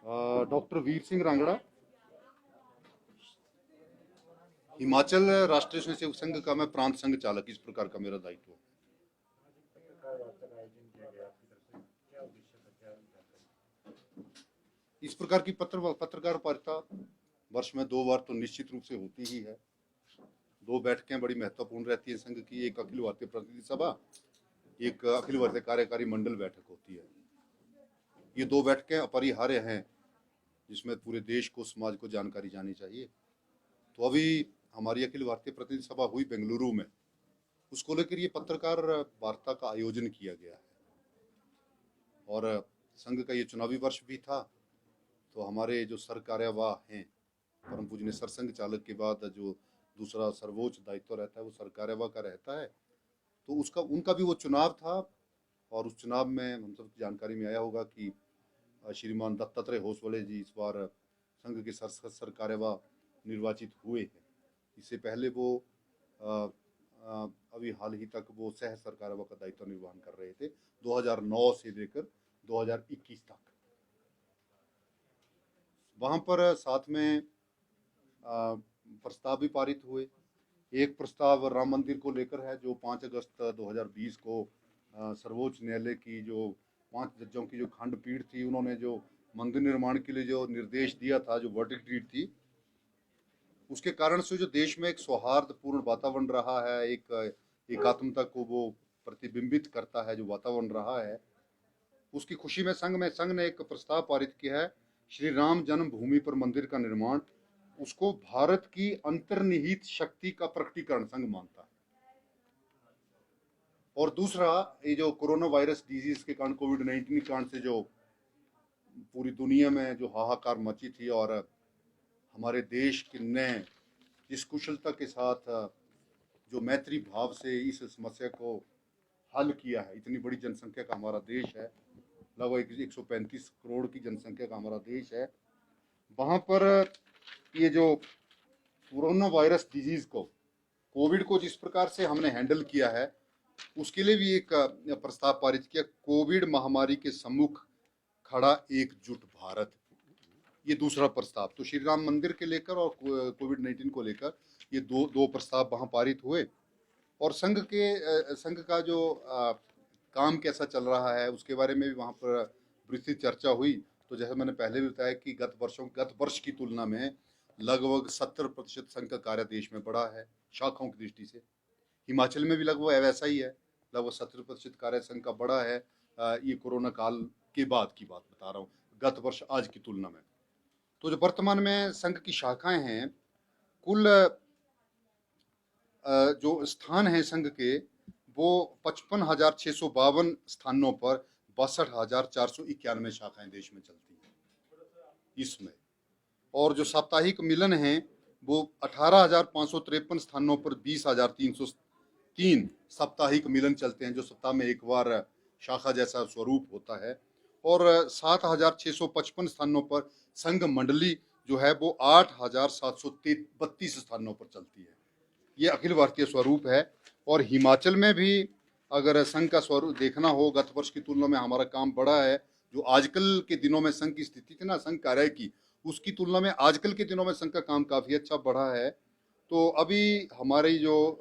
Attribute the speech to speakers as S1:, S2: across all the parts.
S1: Doctor Veer Singh Rangra, Himachal राष्ट्रीय स्वयंसेवक संघ का मैं प्रांत संघ चालक, इस प्रकार का मेरा दायित्व है। इस प्रकार की पत्रकार वार्ता वर्ष में 2 बार तो निश्चित रूप से होती ही है। 2 बैठकें बड़ी महत्वपूर्ण रहती है संघ की, एक अखिल भारतीय प्रतिनिधि सभा, एक अखिल भारतीय कार्यकारी मंडल बैठक होती है। ये 2 बैठकें अपरिहार्य हैं जिसमें पूरे देश को, समाज को जानकारी जानी चाहिए। तो अभी हमारी अखिल भारतीय प्रतिनिधि सभा हुई बेंगलुरु में, उसको लेकर ये पत्रकार वार्ता का आयोजन किया गया है। और संघ का ये चुनावी वर्ष भी था, तो हमारे जो सर कार्यवाह हैं, परम पूजनीय सरसंघ चालक के बाद जो दूसरा सर्वोच्च दायित्व रहता है वो सर कार्यवाह का रहता है, तो उसका उनका भी वो चुनाव था। और उस चुनाव में हम सब जानकारी में आया होगा कि श्रीमान दत्तात्रेय होसबले जी इस बार संघ के सर कार्यवाह निर्वाचित हुए हैं। इससे पहले वो अभी हाल ही तक वो सह सर कार्यवाह का दायित्व निर्वहन कर रहे थे 2009 से लेकर 2021 तक। वहाँ पर साथ में प्रस्ताव भी पारित हुए। एक प्रस्ताव राम मंदिर को लेकर है जो 5 अगस्त 2020 को सर्वोच्च न्यायालय की जो 5 जजों की जो खंडपीठ थी, उन्होंने जो मंदिर निर्माण के लिए जो निर्देश दिया था, जो वर्डिक्ट डीड थी, उसके कारण से जो देश में एक सौहार्दपूर्ण वातावरण रहा है, एक एकात्मता को वो प्रतिबिंबित करता है जो वातावरण रहा है, उसकी खुशी में संघ ने एक प्रस्ताव पारित किया है, श्री राम जन्मभूमि पर मंदिर का निर्माण, उसको भारत की अंतर्निहित शक्ति का प्रकटीकरण संघ मानता है। और दूसरा, ये जो कोरोना वायरस डिजीज के कारण, कोविड-19 के कारण से जो पूरी दुनिया में जो हाहाकार मची थी, और हमारे देश ने जिस कुशलता के साथ जो मैत्री भाव से इस समस्या को हल किया है, इतनी बड़ी जनसंख्या का हमारा देश है, लगभग 135 करोड़ की जनसंख्या का हमारा देश है, वहाँ पर ये जो कोरोना वायरस डिजीज को, कोविड को जिस प्रकार से हमने हैंडल किया है, उसके लिए भी एक प्रस्ताव पारित किया, कोविड महामारी के सम्मुख खड़ा एकजुट भारत। ये दूसरा प्रस्ताव तो श्री राम मंदिर के लेकर और कोविड-19 को लेकर ये दो प्रस्ताव वहाँ पारित हुए। और संघ का जो काम कैसा चल रहा है उसके बारे में भी वहाँ पर विस्तृत चर्चा हुई। तो जैसे मैंने पहले भी बताया कि गत वर्ष की तुलना में लगभग 70% संघ का कार्य देश में बढ़ा है शाखाओं की दृष्टि से। हिमाचल में भी लगभग वैसा ही है, लगभग 70% कार्य संघ का बढ़ा है। ये कोरोना काल के बाद की बात बता रहा हूँ, गत वर्ष आज की तुलना में। तो जो वर्तमान में संघ की शाखाएं हैं, कुल जो स्थान हैं संघ के, वो 55,652 स्थानों पर 62,491 शाखाएं देश में चलती हैं इसमें। और जो साप्ताहिक मिलन हैं वो 18,553 स्थानों पर 20,303 साप्ताहिक मिलन चलते हैं, जो सप्ताह में एक बार शाखा जैसा स्वरूप होता है। और 7,655 स्थानों पर संघ मंडली जो है वो 8,732 स्थानों पर चलती है। ये अखिल भारतीय स्वरूप है। और हिमाचल में भी अगर संघ का स्वरूप देखना हो, गत वर्ष की तुलना में हमारा काम बढ़ा है। जो आजकल के दिनों में संघ की स्थिति थी ना, संघ कार्य की, उसकी तुलना में आजकल के दिनों में संघ का काम काफी अच्छा बढ़ा है। तो अभी हमारी जो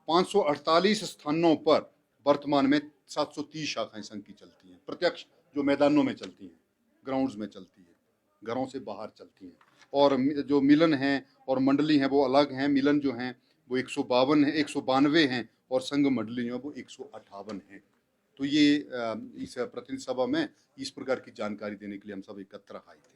S1: 548 स्थानों पर वर्तमान में 730 शाखाएं संघ की चलती हैं, प्रत्यक्ष जो मैदानों में चलती हैं, ग्राउंड्स में चलती है, घरों से बाहर चलती हैं। और जो मिलन हैं और मंडली हैं वो अलग हैं। मिलन जो हैं वो 152 है, 192 हैं, और संघ मंडली जो है वो 158 हैं। तो ये इस प्रतिनिधि सभा में इस प्रकार की जानकारी देने के लिए हम सब एकत्र आए थे।